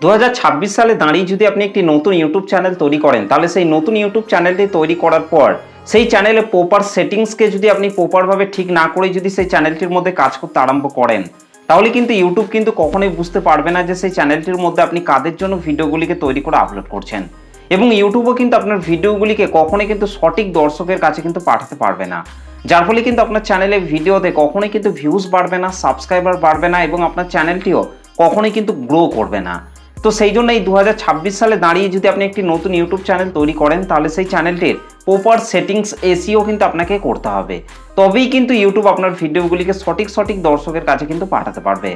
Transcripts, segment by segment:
2026 সালে দাঁড়িয়ে যদি আপনি একটি নতুন ইউটিউব চ্যানেল তৈরি করেন, তাহলে সেই নতুন ইউটিউব চ্যানেলটি তৈরি করার পর সেই চ্যানেলে প্রপার সেটিংসকে যদি আপনি প্রপারভাবে ঠিক না করে যদি সেই চ্যানেলটির মধ্যে কাজ করতে আরম্ভ করেন, তাহলে কিন্তু ইউটিউব কিন্তু কখনোই বুঝতে পারবে না যে সেই চ্যানেলটির মধ্যে আপনি কাদের জন্য ভিডিওগুলিকে তৈরি করে আপলোড করছেন। এবং ইউটিউবও কিন্তু আপনার ভিডিওগুলিকে কখনোই কিন্তু সঠিক দর্শকের কাছে কিন্তু পাঠাতে পারবে না, যার ফলে কিন্তু আপনার চ্যানেলে ভিডিওতে কখনোই কিন্তু ভিউজ বাড়বে না, সাবস্ক্রাইবার বাড়বে না এবং আপনার চ্যানেলটিও কখনোই কিন্তু গ্রো করবে না। তো সেই জন্য এই 2026 সালে দাঁড়িয়ে যদি আপনি একটি নতুন ইউটিউব চ্যানেল তৈরি করেন, তাহলে সেই চ্যানেলটির প্রপার সেটিংস এসইও কিন্তু আপনাকে করতে হবে, তবেই কিন্তু ইউটিউব আপনার ভিডিওগুলিকে সঠিক দর্শকের কাছে কিন্তু পাঠাতে পারবে।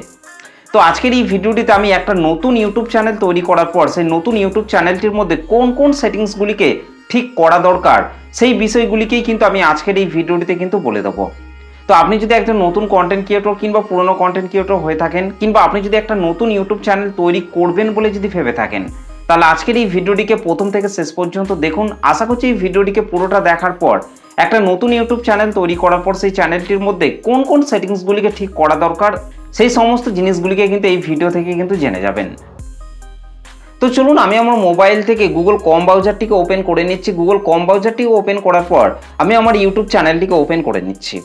তো আজকের এই ভিডিওটিতে আমি একটা নতুন ইউটিউব চ্যানেল তৈরি করার পর সেই নতুন ইউটিউব চ্যানেলটির মধ্যে কোন কোন সেটিংসগুলিকে ঠিক করা দরকার সেই বিষয়গুলিকেই কিন্তু আমি আজকের এই ভিডিওটিতে কিন্তু বলে দেবো। তো আপনি যদি একজন নতুন কন্টেন্ট ক্রিয়েটর কিংবা পুরনো কন্টেন্ট ক্রিয়েটর হয়ে থাকেন, কিংবা আপনি যদি একটা নতুন ইউটিউব চ্যানেল তৈরি করবেন বলে যদি ভেবে থাকেন, তাহলে আজকের এই ভিডিওটিকে প্রথম থেকে শেষ পর্যন্ত দেখুন। আশা করছি এই ভিডিওটিকে পুরোটা দেখার পর একটা নতুন ইউটিউব চ্যানেল তৈরি করার পর সেই চ্যানেলটির মধ্যে কোন কোন সেটিংসগুলিকে ঠিক করা দরকার সেই সমস্ত জিনিসগুলিকে কিন্তু এই ভিডিও থেকে কিন্তু জেনে যাবেন। তো চলুন, আমি আমার মোবাইল থেকে গুগল ক্রোম ব্রাউজারটিকে ওপেন করে নিচ্ছি। গুগল ক্রোম ব্রাউজারটিকে ওপেন করার পর আমি আমার ইউটিউব চ্যানেলটিকে ওপেন করে নিচ্ছি।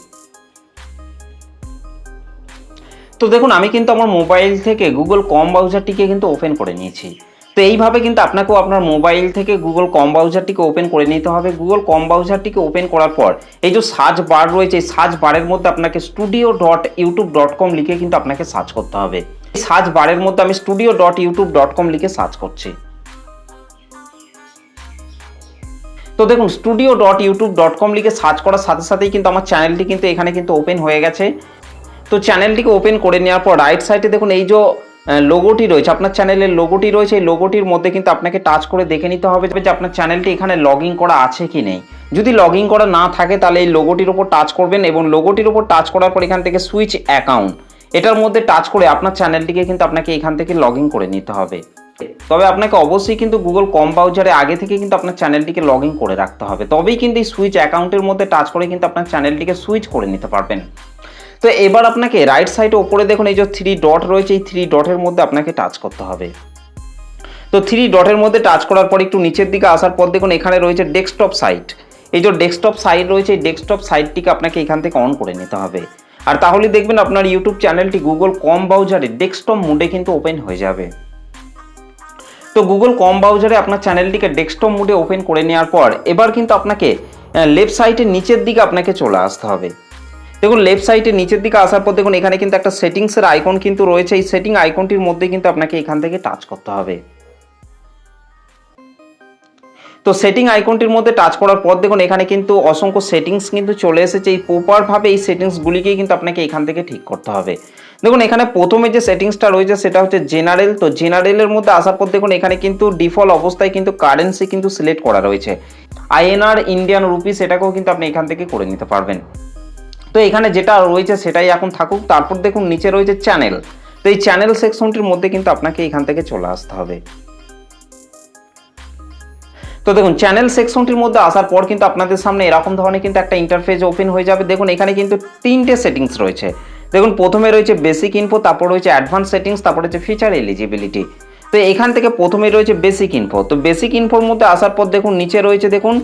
তো দেখুন, আমি কিন্তু আমার মোবাইল থেকে গুগল ক্রোম ব্রাউজারটিকে কিন্তু ওপেন করে নিয়েছি। তো এইভাবে কিন্তু আপনাকেও আপনার মোবাইল থেকে গুগল ক্রোম ব্রাউজারটিকে ওপেন করে নিতে হবে। গুগল ক্রোম ব্রাউজারটিকে ওপেন করার পর এই যে সার্চ বার রয়েছে, এই সার্চ বারের মধ্যে আপনাকে studio.youtube.com লিখে কিন্তু আপনাকে সার্চ করতে হবে। এই সার্চ বারের মধ্যে আমি studio.youtube.com লিখে সার্চ করছি। তো দেখুন, studio.youtube.com লিখে সার্চ করার সাথে সাথেই কিন্তু আমার চ্যানেলটি কিন্তু এখানে কিন্তু ওপেন হয়ে গেছে। তো চ্যানেলটিকে ওপেন করে নেওয়ার পর রাইট সাইডে দেখুন এই যে লোগোটি রয়েছে, আপনার চ্যানেলের লোগোটি রয়েছে, এই লোগোটির মধ্যে কিন্তু আপনাকে টাচ করে দেখে নিতে হবে যে আপনার চ্যানেলটি এখানে লগ ইন করা আছে কি নেই। যদি লগ ইন করা না থাকে তাহলে এই লোগোটির উপর টাচ করবেন এবং লোগোটির উপর টাচ করার পর এখান থেকে সুইচ অ্যাকাউন্ট এটার মধ্যে টাচ করে আপনার চ্যানেলটিকে কিন্তু আপনাকে এখান থেকে লগ ইন করে নিতে হবে। তবে আপনাকে অবশ্যই কিন্তু গুগল ক্রোম ব্রাউজারে আগে থেকে কিন্তু আপনার চ্যানেলটিকে লগ ইন করে রাখতে হবে, তবেই কিন্তু এই সুইচ অ্যাকাউন্টের মধ্যে টাচ করে কিন্তু আপনার চ্যানেলটিকে সুইচ করে নিতে পারবেন। তো এবার আপনাকে রাইট সাইডে ওপরে দেখুন এই যে 3 ডট রয়েছে, এই 3 ডটের মধ্যে আপনাকে টাচ করতে হবে। তো 3 ডটের মধ্যে টাচ করার পর একটু নিচের দিকে আসার পর দেখুন এখানে রয়েছে ডেস্কটপ সাইট। এই যে ডেস্কটপ সাইট রয়েছে, এই ডেস্কটপ সাইটটিকে আপনাকে এখান থেকে অন করে নিতে হবে। আর তাহলে দেখবেন আপনার ইউটিউব চ্যানেলটি গুগল ক্রোম ব্রাউজারে ডেস্কটপ মোডে কিন্তু ওপেন হয়ে যাবে। তো গুগল ক্রোম ব্রাউজারে আপনার চ্যানেলটিকে ডেস্কটপ মোডে ওপেন করে নেওয়ার পর এবার কিন্তু আপনাকে লেফট সাইডের নিচের দিকে আপনাকে চলে আসতে হবে। দেখুন লেফট সাইডে নিচের দিকে আসার পর দেখুন এখানে কিন্তু একটা সেটিংসের আইকন কিন্তু রয়েছে, এই সেটিং আইকনটির মধ্যে কিন্তু আপনাকে এখান থেকে টাচ করতে হবে। তো সেটিং আইকনটির মধ্যে টাচ করার পর দেখুন এখানে কিন্তু অসংখ্য সেটিংস কিন্তু চলে এসেছে। এই প্রপারভাবে এই সেটিংসগুলিকেই কিন্তু আপনাকে এখান থেকে ঠিক করতে হবে। দেখুন এখানে প্রথমে যে সেটিংসটা রয়েছে সেটা হচ্ছে জেনারেল। তো জেনারেলের মধ্যে আসার পর দেখুন এখানে কিন্তু ডিফল্ট অবস্থায় কিন্তু কারেন্সি কিন্তু সিলেক্ট করা রয়েছে, INR ইন্ডিয়ান রুপি, সেটাকেও কিন্তু আপনি এখান থেকে করে নিতে পারবেন। তো এখানে যেটা রয়েছে সেটাই এখন থাকুক। তারপর দেখুন নিচে রয়েছে চ্যানেল। তো এই চ্যানেল সেকশনটির মধ্যে কিন্তু আপনাকে এখান থেকে চলে আসতে হবে। তো দেখুন চ্যানেল সেকশনটির মধ্যে আসার পর কিন্তু আপনাদের সামনে এরকম ধরনের কিন্তু একটা ইন্টারফেস ওপেন হয়ে যাবে। দেখুন এখানে কিন্তু 3টে সেটিংস রয়েছে। দেখুন প্রথমে রয়েছে বেসিক ইনফো, তারপর রয়েছে অ্যাডভান্স সেটিংস, তারপর রয়েছে ফিচার এলিজিবিলিটি। তো এখান থেকে প্রথমে রয়েছে বেসিক ইনফো। তো বেসিক ইনফোর মধ্যে আসার পর দেখুন নিচে রয়েছে দেখুন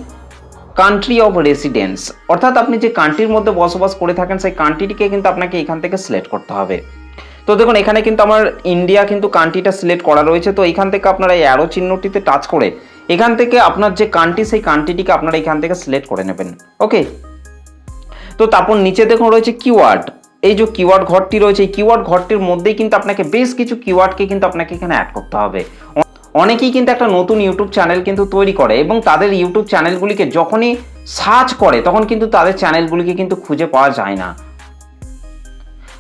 কান্ট্রি অফ রেসিডেন্স, অর্থাৎ আপনি যে কান্ট্রির মধ্যে বসবাস করে থাকেন সেই কান্ট্রিটিকে কিন্তু আপনাকে এখান থেকে সিলেক্ট করতে হবে। তো দেখুন এখানে কিন্তু আমার ইন্ডিয়া কিন্তু কান্ট্রিটা সিলেক্ট করা রয়েছে। তো এখান থেকে আপনারা এই অ্যারো চিহ্নটিতে টাচ করে এখান থেকে আপনার যে কান্ট্রি সেই কান্ট্রিটিকে আপনারা এখান থেকে সিলেক্ট করে নেবেন। ওকে, তো তারপর নিচে দেখুন রয়েছে কিওয়ার্ড। এই যে কিওয়ার্ড ঘরটি রয়েছে, এই কিওয়ার্ড ঘরটির মধ্যেই কিন্তু আপনাকে বেশ কিছু কিওয়ার্ডকে কিন্তু আপনাকে এখানে অ্যাড করতে হবে। অনেকেই কিন্তু একটা নতুন ইউটিউব চ্যানেল কিন্তু তৈরি করে এবং তাদের ইউটিউব চ্যানেলগুলিকে যখনই সার্চ করে তখন কিন্তু তাদের চ্যানেলগুলিকে কিন্তু খুঁজে পাওয়া যায় না।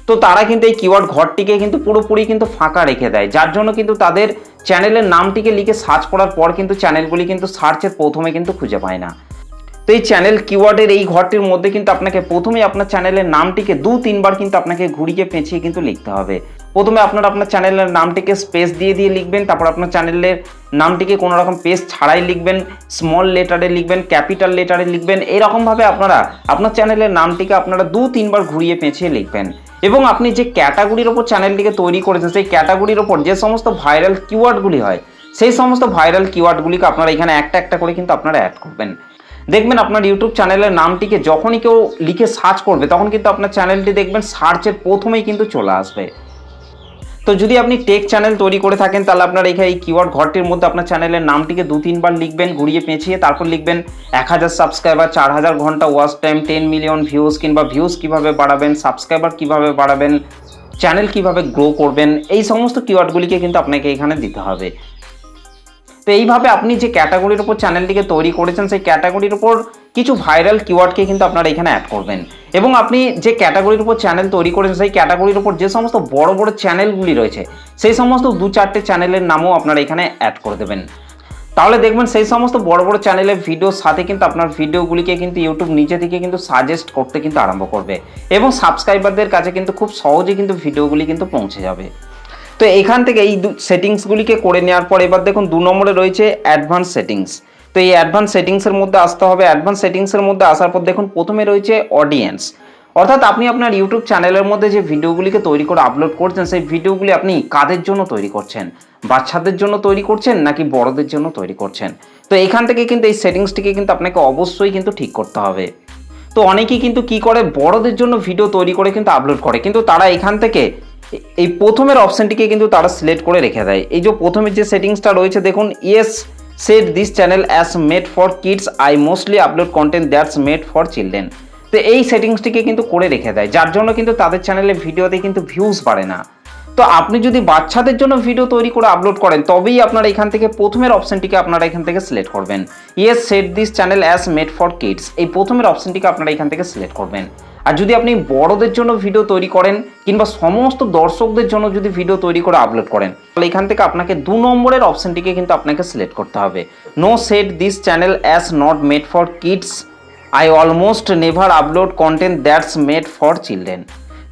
তো তারা কিন্তু এই কিওয়ার্ড ঘরটিকে কিন্তু পুরোপুরি কিন্তু ফাঁকা রেখে দেয়, যার জন্য কিন্তু তাদের চ্যানেলের নামটিকে লিখে সার্চ করার পর কিন্তু চ্যানেলগুলি কিন্তু সার্চের প্রথমে কিন্তু খুঁজে পায় না। তো এই চ্যানেল কিওয়ার্ডের এই ঘরটির মধ্যে কিন্তু আপনাকে প্রথমে আপনার চ্যানেলের নামটিকে 2-3 বার কিন্তু আপনাকে ঘুরিয়ে পেঁচিয়ে কিন্তু লিখতে হবে। প্রথমে আপনার চ্যানেলের নামটিকে স্পেস দিয়ে লিখবেন, তারপর আপনার চ্যানেলের নামটিকে কোনো রকম স্পেস ছাড়াই লিখবেন, স্মল লেটারে লিখবেন, ক্যাপিটাল লেটারে লিখবেন। এরকমভাবে আপনারা আপনার চ্যানেলের নামটিকে আপনারা 2-3 বার ঘুরিয়ে পেঁচিয়ে লিখবেন। এবং আপনি যে ক্যাটাগরির ওপর চ্যানেলটিকে তৈরি করেছেন সেই ক্যাটাগরির ওপর যে সমস্ত ভাইরাল কিওয়ার্ডগুলি হয় সেই সমস্ত ভাইরাল কিওয়ার্ডগুলিকে আপনারা এখানে একটা একটা করে কিন্তু আপনারা অ্যাড করবেন। দেখবেন আপনার ইউটিউব চ্যানেলের নামটিকে যখনই কেউ লিখে সার্চ করবে তখন কিন্তু আপনার চ্যানেলটি দেখবেন সার্চের প্রথমেই কিন্তু চলে আসবে। তো যদি আপনি টেক চ্যানেল তৈরি করে থাকেন তাহলে আপনার এখানে এই কিওয়ার্ড ঘরটির মধ্যে আপনার চ্যানেলের নামটিকে 2-3 বার লিখবেন, ঘুরিয়ে পেঁচিয়ে, তারপর লিখবেন 1000 সাবস্ক্রাইবার, 4000 ঘন্টা ওয়াচ টাইম, 10 মিলিয়ন ভিউজ, কিংবা ভিউজ কিভাবে বাড়াবেন, সাবস্ক্রাইবার কিভাবে বাড়াবেন, চ্যানেল কিভাবে গ্রো করবেন, এই সমস্ত কিওয়ার্ডগুলিকে কিন্তু আপনাকে এখানে দিতে হবে। তো এইভাবে আপনি যে ক্যাটাগরির উপর চ্যানেলটিকে তৈরি করেছেন সেই ক্যাটাগরির উপর কিছু ভাইরাল কিওয়ার্ডকে কিন্তু আপনারা এখানে অ্যাড করবেন। এবং আপনি যে ক্যাটাগরির উপর চ্যানেল তৈরি করেছেন সেই ক্যাটাগরির উপর যে সমস্ত বড় বড় চ্যানেলগুলি রয়েছে সেই সমস্ত 2-4টে চ্যানেলের নামও আপনারা এখানে অ্যাড করে দেবেন। তাহলে দেখবেন সেই সমস্ত বড় বড় চ্যানেলের ভিডিওর সাথে কিন্তু আপনার ভিডিওগুলিকে কিন্তু ইউটিউব নিজে থেকে কিন্তু সাজেস্ট করতে কিন্তু আরম্ভ করবে এবং সাবস্ক্রাইবারদের কাছে কিন্তু খুব সহজে কিন্তু ভিডিওগুলি কিন্তু পৌঁছে যাবে। তো এখান থেকে এই সেটিংসগুলিকে করে নেওয়ার পর এবার দেখুন 2 নম্বরে রয়েছে অ্যাডভান্স সেটিংস। তো এই অ্যাডভান্স সেটিংসের মধ্যে আসতে হবে। অ্যাডভান্স সেটিংসের মধ্যে আসার পর দেখুন প্রথমে রয়েছে অডিয়েন্স, অর্থাৎ আপনি আপনার ইউটিউব চ্যানেলের মধ্যে যে ভিডিওগুলিকে তৈরি করে আপলোড করছেন সেই ভিডিওগুলি আপনি কাদের জন্য তৈরি করছেন, বাচ্চাদের জন্য তৈরি করছেন নাকি বড়দের জন্য তৈরি করছেন। তো এখান থেকে কিন্তু এই সেটিংসটিকে কিন্তু আপনাকে অবশ্যই কিন্তু ঠিক করতে হবে। তো অনেকেই কিন্তু কি করে বড়দের জন্য ভিডিও তৈরি করে কিন্তু আপলোড করে, কিন্তু তারা এখান থেকে এই প্রথমের অপশনটিকে কিন্তু তারা সিলেক্ট করে রেখে দেয়। এই যে প্রথমের যে সেটিংসটা রয়েছে দেখুন, yes set this channel as made for kids, I mostly upload content that's made for children. তো এই সেটিংসটিকে কিন্তু করে রেখে দেয়, যার জন্য কিন্তু তাদের চ্যানেলে ভিডিওতে কিন্তু ভিউজ বাড়ে না। তো আপনি যদি বাচ্চাদের জন্য ভিডিও তৈরি করে আপলোড করেন তবেই আপনারা এখান থেকে প্রথমের অপশনটিকে আপনারা এখান থেকে সিলেক্ট করবেন, yes set this channel as made for kids, এই প্রথমের অপশনটিকে আপনারা এখান থেকে সিলেক্ট করবেন। আর যদি আপনি বড়দের জন্য ভিডিও তৈরি করেন কিংবা সমস্ত দর্শকদের জন্য যদি ভিডিও তৈরি করে আপলোড করেন তাহলে এখান থেকে আপনাকে 2 নম্বরের অপশনটিকে কিন্তু আপনাকে সিলেক্ট করতে হবে, no set this channel as not made for kids, I almost never upload content that's made for children.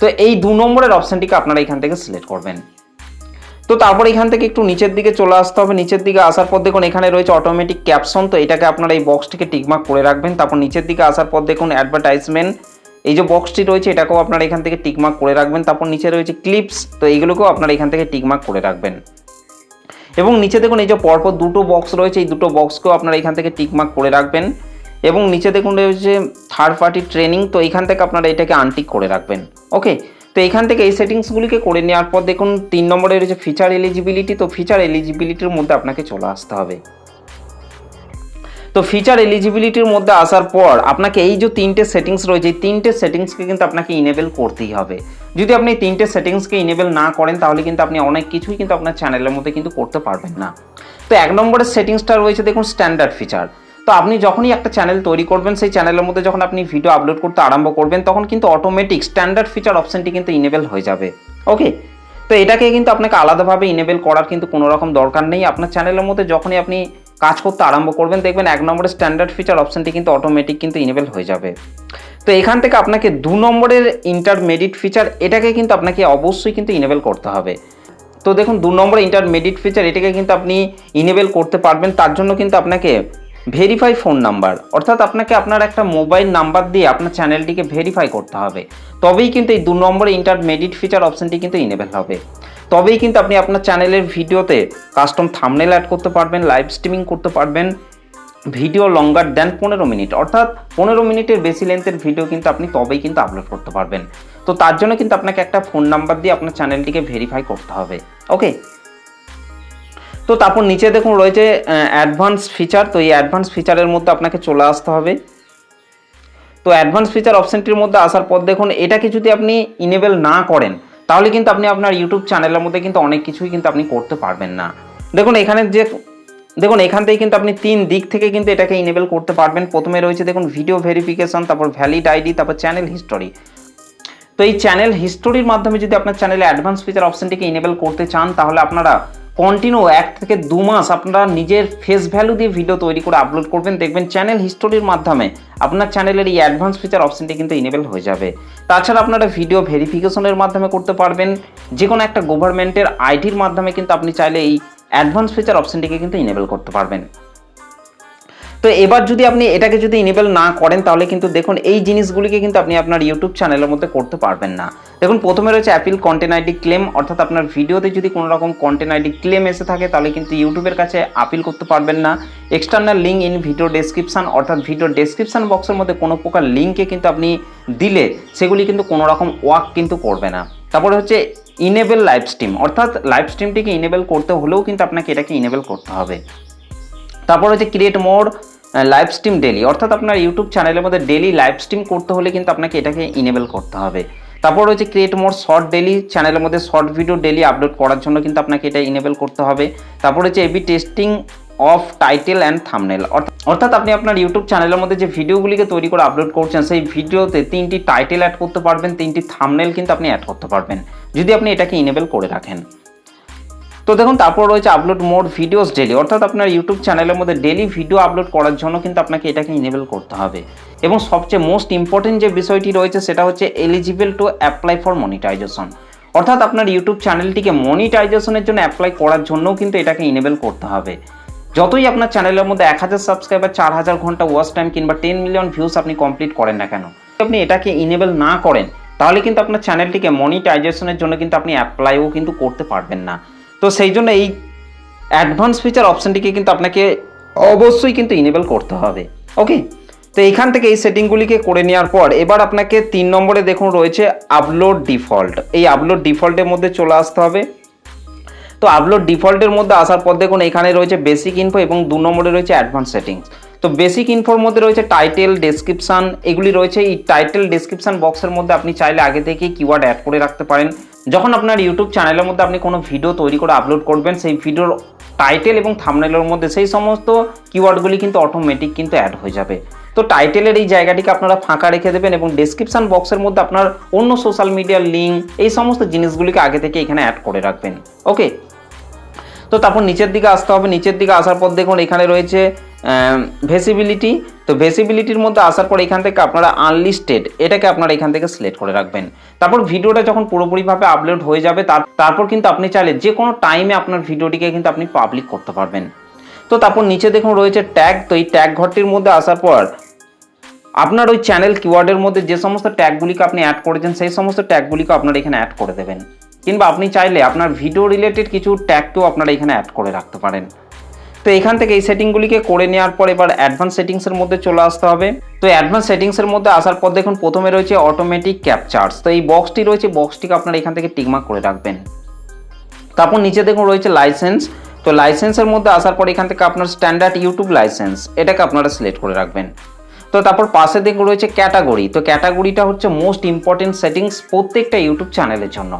তো এই 2 নম্বরের অপশনটিকে আপনারা এখান থেকে সিলেক্ট করবেন। তো তারপর এখান থেকে একটু নিচের দিকে চলে আসতে হবে। নিচের দিকে আসার পর দেখুন এখানে রয়েছে অটোমেটিক ক্যাপশন, তো এটাকে আপনারা এই বক্সটিকে টিকমার্ক করে রাখবেন। তারপর নিচের দিকে আসার পর দেখুন অ্যাডভার্টাইজমেন্ট, এই যে বক্সটি রয়েছে এটাকেও আপনারা এখান থেকে টিকমার্ক করে রাখবেন। তারপর নিচে রয়েছে ক্লিপস, তো এইগুলোকেও আপনারা এখান থেকে টিকমার্ক করে রাখবেন। এবং নিচে দেখুন এই যে পরপর 2টো বক্স রয়েছে এই 2টো বক্সকেও আপনারা এখান থেকে টিকমার্ক করে রাখবেন। এবং নিচে দেখুন রয়েছে থার্ড পার্টি ট্রেনিং, তো এখান থেকে আপনারা এটাকে আনটিক করে রাখবেন। ওকে, তো এখান থেকে এই সেটিংসগুলিকে করে নেওয়ার পর দেখুন 3 নম্বরে রয়েছে ফিচার এলিজিবিলিটি, তো ফিচার এলিজিবিলিটির মধ্যে আপনাকে চলে আসতে হবে। তো ফিচার এলিজিবিলিটির মধ্যে আসার পর আপনাকে এই যে 3টে সেটিংস রয়েছে এই 3টে সেটিংসকে কিন্তু আপনাকে ইনেবল করতেই হবে। যদি আপনি 3টে সেটিংসকে ইনেবল না করেন তাহলে কিন্তু আপনি অনেক কিছুই কিন্তু আপনার চ্যানেলের মধ্যে কিন্তু করতে পারবেন না। তো 1 নম্বরের সেটিংসটা রয়েছে দেখুন স্ট্যান্ডার্ড ফিচার। তো আপনি যখনই একটা চ্যানেল তৈরি করবেন সেই চ্যানেলের মধ্যে যখন আপনি ভিডিও আপলোড করতে আরম্ভ করবেন তখন কিন্তু অটোমেটিক স্ট্যান্ডার্ড ফিচার অপশনটি কিন্তু ইনেবল হয়ে যাবে। ওকে, তো এটাকে কিন্তু আপনাকে আলাদাভাবে ইনেবল করার কিন্তু কোনো রকম দরকার নেই। আপনার চ্যানেলের মধ্যে যখনই আপনি কাজ করতে আরম্ভ করবেন দেখবেন 1 নম্বরের স্ট্যান্ডার্ড ফিচার অপশনটি কিন্তু অটোমেটিক কিন্তু ইনেবল হয়ে যাবে। তো এখান থেকে আপনাকে 2 নম্বরের ইন্টারমিডিয়েট ফিচার এটাকে কিন্তু আপনাকে অবশ্যই কিন্তু ইনেবল করতে হবে। তো দেখুন 2 নম্বরে ইন্টারমিডিয়েট ফিচার এটাকে কিন্তু আপনি ইনেবল করতে পারবেন, তার জন্য কিন্তু আপনাকে ভেরিফাই ফোন নাম্বার, অর্থাৎ আপনাকে আপনার একটা মোবাইল নাম্বার দিয়ে আপনার চ্যানেলটিকে ভেরিফাই করতে হবে, তবেই কিন্তু এই 2 নম্বরে ইন্টারমিডিয়েট ফিচার অপশনটি কিন্তু ইনেবল হবে। তবেই কিন্তু আপনি আপনার চ্যানেলের ভিডিওতে কাস্টম থাম্বনেল অ্যাড করতে পারবেন, লাইভ স্ট্রিমিং করতে পারবেন, ভিডিও লঙ্গার দেন 15 মিনিট, অর্থাৎ 15 মিনিটের বেশি লেন্থের ভিডিও কিন্তু আপনি তবেই কিন্তু আপলোড করতে পারবেন। তো তার জন্য কিন্তু আপনাকে একটা ফোন নাম্বার দিয়ে আপনার চ্যানেলটিকে ভেরিফাই করতে হবে। ওকে, তো তারপর নিচে দেখুন রয়েছে অ্যাডভান্স ফিচার, তো এই অ্যাডভান্স ফিচারের মধ্যে আপনাকে চলে আসতে হবে। তো অ্যাডভান্স ফিচার অপশনটির মধ্যে আসার পর দেখুন এটাকে যদি আপনি ইনেবল না করেন তাহলে কিন্তু আপনি আপনার ইউটিউব চ্যানেলের মধ্যে কিন্তু অনেক কিছুই কিন্তু আপনি করতে পারবেন না। দেখুন এখানে দেখুন এখান থেকে কিন্তু আপনি 3 দিক থেকে কিন্তু এটাকে ইনেবল করতে পারবেন। প্রথমে রয়েছে দেখুন ভিডিও ভেরিফিকেশন, তারপর ভ্যালিড আইডি, তারপর চ্যানেল হিস্টোরি। তো এই চ্যানেল হিস্টোরির মাধ্যমে যদি আপনার চ্যানেলে অ্যাডভান্স ফিচার অপশনটিকে ইনেবল করতে চান তাহলে আপনারা কন্টিনিউ 1 থেকে 2 মাস আপনারা নিজের ফেস ভ্যালু দিয়ে ভিডিও তৈরি করে আপলোড করবেন, দেখবেন চ্যানেল হিস্টোরির মাধ্যমে আপনার চ্যানেলের এই অ্যাডভান্স ফিচার অপশনটি কিন্তু ইনেবল হয়ে যাবে। তাছাড়া আপনারা ভিডিও ভেরিফিকেশনের মাধ্যমে করতে পারবেন, যে কোনো একটা গভর্নমেন্টের আইডির মাধ্যমে কিন্তু আপনি চাইলে এই অ্যাডভান্স ফিচার অপশনটিকে কিন্তু ইনেবল করতে পারবেন। তো এবার যদি আপনি এটাকে যদি ইনেবল না করেন তাহলে কিন্তু দেখুন এই জিনিসগুলিকে কিন্তু আপনি আপনার ইউটিউব চ্যানেলের মধ্যে করতে পারবেন না। দেখুন প্রথমে রয়েছে অ্যাপিল কন্টেন্ট আইডি ক্লেম, অর্থাৎ আপনার ভিডিওতে যদি কোনো রকম কন্টেন্ট আইডি ক্লেম এসে থাকে তাহলে কিন্তু ইউটিউবের কাছে আপিল করতে পারবেন না। External link in video description, অর্থাৎ ভিডিও ডেসক্রিপশন বক্সের মধ্যে কোনো প্রকার লিঙ্কে কিন্তু আপনি দিলে সেগুলি কিন্তু কোনো রকম ওয়ার্ক কিন্তু করবে না। তারপরে হচ্ছে ইনেবল লাইভ স্ট্রিম, অর্থাৎ লাইভ স্ট্রিমটিকে ইনেবল করতে হলেও কিন্তু আপনাকে এটাকে ইনেবল করতে হবে। তারপর হচ্ছে ক্রিয়েট মোর লাইভ স্ট্রিম ডেলি, অর্থাৎ আপনার ইউটিউব চ্যানেলের মধ্যে ডেলি লাইভ স্ট্রিম করতে হলে কিন্তু আপনাকে এটাকে ইনেবল করতে হবে। তারপর হচ্ছে ক্রিয়েট মোর শর্ট ডেলি, চ্যানেলের মধ্যে শর্ট ভিডিও ডেলি আপলোড করার জন্য কিন্তু আপনাকে এটা ইনেবল করতে হবে। তারপর হচ্ছে A B testing of title and thumbnail, অর্থাৎ আপনি আপনার ইউটিউব চ্যানেলের মধ্যে যে ভিডিওগুলিকে তৈরি করে আপলোড করছেন সেই ভিডিওতে 3টি টাইটেল অ্যাড করতে পারবেন, 3টি থাম্বনেল কিন্তু আপনি অ্যাড করতে পারবেন যদি আপনি এটাকে ইনেবল করে রাখেন। তো দেখুন তারপর রয়েছে আপলোড মোর ভিডিওস ডেলি, অর্থাৎ আপনার ইউটিউব চ্যানেলের মধ্যে ডেলি ভিডিও আপলোড করার জন্য কিন্তু আপনাকে এটাকে ইনেবল করতে হবে। এবং সবচেয়ে মোস্ট ইম্পর্টেন্ট যে বিষয়টি রয়েছে সেটা হচ্ছে eligible to apply for monetisation, অর্থাৎ আপনার ইউটিউব চ্যানেলটিকে মনিটাইজেশনের জন্য অ্যাপ্লাই করার জন্যও কিন্তু এটাকে ইনেবল করতে হবে। যতই আপনার চ্যানেলের মধ্যে 1000 সাবস্ক্রাইবার, 4000 ঘন্টা ওয়াচ টাইম কিংবা 10 মিলিয়ন ভিউজ আপনি কমপ্লিট করেন না কেন, আপনি এটাকে ইনেবল না করেন তাহলে কিন্তু আপনার চ্যানেলটিকে মনিটাইজেশনের জন্য কিন্তু আপনি অ্যাপ্লাইও কিন্তু করতে পারবেন না। তো সেই জন্য এই অ্যাডভান্স ফিচার অপশনটিকে কিন্তু আপনাকে অবশ্যই কিন্তু ইনেবল করতে হবে। ওকে, তো এইখান থেকে এই সেটিংগুলিকে করে নেওয়ার পর এবার আপনাকে 3 নম্বরে দেখুন রয়েছে আপলোড ডিফল্ট। এই আপলোড ডিফল্টের মধ্যে চলে আসতে হবে। তো আপলোড ডিফল্টের মধ্যে আসার পর দেখুন এখানে রয়েছে বেসিক ইনফো এবং 2 নম্বরে রয়েছে অ্যাডভান্স সেটিংস। তো বেসিক ইনফোর মধ্যে রয়েছে টাইটেল, ডেসক্রিপশন, এগুলি রয়েছে। এই টাইটেল ডেসক্রিপশন বক্সের মধ্যে আপনি চাইলে আগে থেকেই কিওয়ার্ড অ্যাড করে রাখতে পারেন। যখন আপনার ইউটিউব চ্যানেলের মধ্যে আপনি কোনো ভিডিও তৈরি করে আপলোড করবেন সেই ভিডিওর টাইটেল এবং থাম্বনেলের মধ্যে সেই সমস্ত কিওয়ার্ডগুলি কিন্তু অটোমেটিক কিন্তু অ্যাড হয়ে যাবে। তো টাইটেলের এই জায়গাটিকে আপনারা ফাঁকা রেখে দেবেন এবং ডেসক্রিপশন বক্সের মধ্যে আপনার অন্য সোশ্যাল মিডিয়ার লিঙ্ক এই সমস্ত জিনিসগুলিকে আগে থেকে এখানে অ্যাড করে রাখবেন। ওকে, তো তারপর নিচের দিকে আসতে হবে। নিচের দিকে আসার পর দেখুন এখানে রয়েছে ভিজিবিলিটি। তো ভিজিবিলিটির মধ্যে আসার পর এখান থেকে আপনারা আনলিস্টেড এটাকে আপনারা এখান থেকে সিলেক্ট করে রাখবেন। তারপর ভিডিওটা যখন পুরোপুরিভাবে আপলোড হয়ে যাবে তারপর কিন্তু আপনি চাইলে যে কোনো টাইমে আপনার ভিডিওটিকে কিন্তু আপনি পাবলিক করতে পারবেন। তো তারপর নিচে দেখুন রয়েছে ট্যাগ। তো এই ট্যাগ ঘরটির মধ্যে আসার পর আপনার ওই চ্যানেল কিওয়ার্ডের মধ্যে যে সমস্ত ট্যাগগুলিকে আপনি অ্যাড করেছেন সেই সমস্ত ট্যাগগুলিকে আপনারা এখানে অ্যাড করে দেবেন, কিংবা আপনি চাইলে আপনার ভিডিও রিলেটেড কিছু ট্যাগকেও আপনারা এখানে অ্যাড করে রাখতে পারেন। তো এখান থেকে এই সেটিংগুলিকে করে নেওয়ার পর এবার অ্যাডভান্স সেটিংসের মধ্যে চলে আসতে হবে। তো অ্যাডভান্স সেটিংসের মধ্যে আসার পর দেখুন প্রথমে রয়েছে অটোমেটিক ক্যাপচার্স। তো এই বক্সটি রয়েছে, বক্সটিকে আপনারা এখান থেকে টিকমার্ক করে রাখবেন। তারপর নিচে দেখুন রয়েছে লাইসেন্স। তো লাইসেন্সের মধ্যে আসার পর এখান থেকে আপনার স্ট্যান্ডার্ড ইউটিউব লাইসেন্স এটাকে আপনারা সিলেক্ট করে রাখবেন। তো তারপর পাশে দেখুন রয়েছে ক্যাটাগরি। তো ক্যাটাগরিটা হচ্ছে মোস্ট ইম্পর্টেন্ট সেটিংস প্রত্যেকটা ইউটিউব চ্যানেলের জন্য।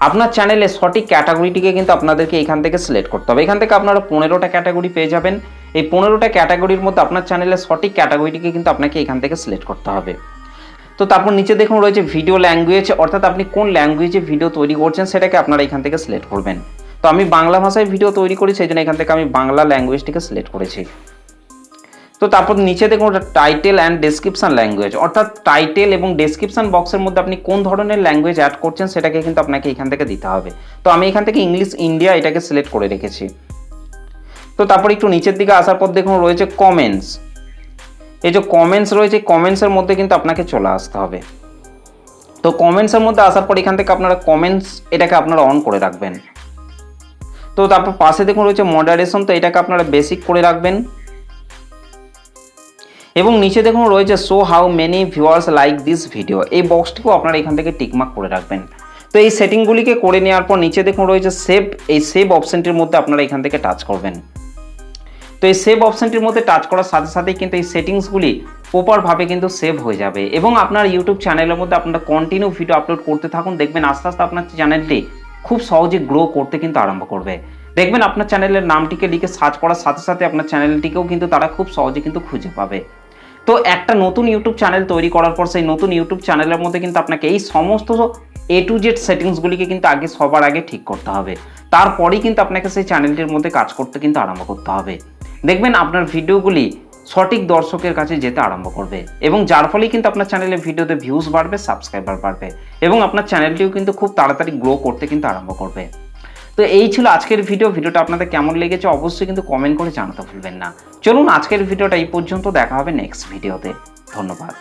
আপনার চ্যানেলের সঠিক ক্যাটাগরিটিকে কিন্তু আপনাদেরকে এখান থেকে সিলেক্ট করতে হবে। এখান থেকে আপনারা 15টা ক্যাটাগরি পেয়ে যাবেন। এই 15টা ক্যাটাগরির মধ্যে আপনার চ্যানেলের সঠিক ক্যাটাগরিটিকে কিন্তু আপনাকে এখান থেকে সিলেক্ট করতে হবে। তো তারপর নিচে দেখুন রয়েছে ভিডিও ল্যাঙ্গুয়েজ, অর্থাৎ আপনি কোন ল্যাঙ্গুয়েজে ভিডিও তৈরি করছেন সেটাকে আপনারা এখান থেকে সিলেক্ট করবেন। তো আমি বাংলা ভাষায় ভিডিও তৈরি করি সেই জন্য এখান থেকে আমি বাংলা ল্যাঙ্গুয়েজটিকে সিলেক্ট করেছি। তো তারপর নিচে দেখুন টাইটেল অ্যান্ড ডেসক্রিপশন ল্যাঙ্গুয়েজ, অর্থাৎ টাইটেল এবং ডেসক্রিপশন বক্সের মধ্যে আপনি কোন ধরনের ল্যাঙ্গুয়েজ অ্যাড করছেন সেটাকে কিন্তু আপনাকে এখান থেকে দিতে হবে। তো আমি এখান থেকে ইংলিশ ইন্ডিয়া এটাকে সিলেক্ট করে রেখেছি। তো তারপর একটু নিচের দিকে আসার পর দেখুন রয়েছে কমেন্টস। এই যে কমেন্টস রয়েছে, কমেন্টসের মধ্যে কিন্তু আপনাকে চলে আসতে হবে। তো কমেন্টসের মধ্যে আসার পর এখান থেকে আপনারা কমেন্টস এটাকে আপনারা অন করে রাখবেন। তো তারপর পাশে দেখুন রয়েছে মডারেশন। তো এটাকে আপনারা বেসিক করে রাখবেন। এবং নিচে দেখুন রয়েছে show how many viewers like this video, এই বক্সটিকেও আপনারা এখান থেকে টিকমার্ক করে রাখবেন। তো এই সেটিংগুলিকে করে নেওয়ার পর নিচে দেখুন রয়েছে সেভ। এই সেভ অপশনটির মধ্যে আপনারা এখান থেকে টাচ করবেন। তো এই সেভ অপশনটির মধ্যে টাচ করার সাথে সাথেই কিন্তু এই সেটিংসগুলি প্রপারভাবে কিন্তু সেভ হয়ে যাবে এবং আপনার ইউটিউব চ্যানেলের মধ্যে আপনারা কন্টিনিউ ভিডিও আপলোড করতে থাকুন। দেখবেন আস্তে আস্তে আপনার চ্যানেলটি খুব সহজে গ্রো করতে কিন্তু আরম্ভ করবে। দেখবেন আপনার চ্যানেলের নামটিকে লিখে সার্চ করার সাথে সাথে আপনার চ্যানেলটিকেও কিন্তু তারা খুব সহজে কিন্তু খুঁজে পাবে। তো একটা নতুন ইউটিউব চ্যানেল তৈরি করার পর সেই নতুন ইউটিউব চ্যানেলের মধ্যে কিন্তু আপনাকে এই সমস্ত A to Z সেটিংসগুলিকে কিন্তু সবার আগে ঠিক করতে হবে। তারপরেই কিন্তু আপনাকে সেই চ্যানেলটির মধ্যে কাজ করতে কিন্তু আরম্ভ করতে হবে। দেখবেন আপনার ভিডিওগুলি সঠিক দর্শকের কাছে যেতে আরম্ভ করবে এবং যার ফলে কিন্তু আপনার চ্যানেলের ভিডিওতে ভিউজ বাড়বে, সাবস্ক্রাইবার বাড়বে এবং আপনার চ্যানেলটিও কিন্তু খুব তাড়াতাড়ি গ্রো করতে কিন্তু আরম্ভ করবে। তো এই ছিল আজকের ভিডিওটা আপনাদের কেমন লেগেছে অবশ্যই কিন্তু কমেন্ট করে জানাতে ভুলবেন না। চলুন আজকের ভিডিওটা এই পর্যন্ত, দেখা হবে নেক্সট ভিডিওতে। ধন্যবাদ।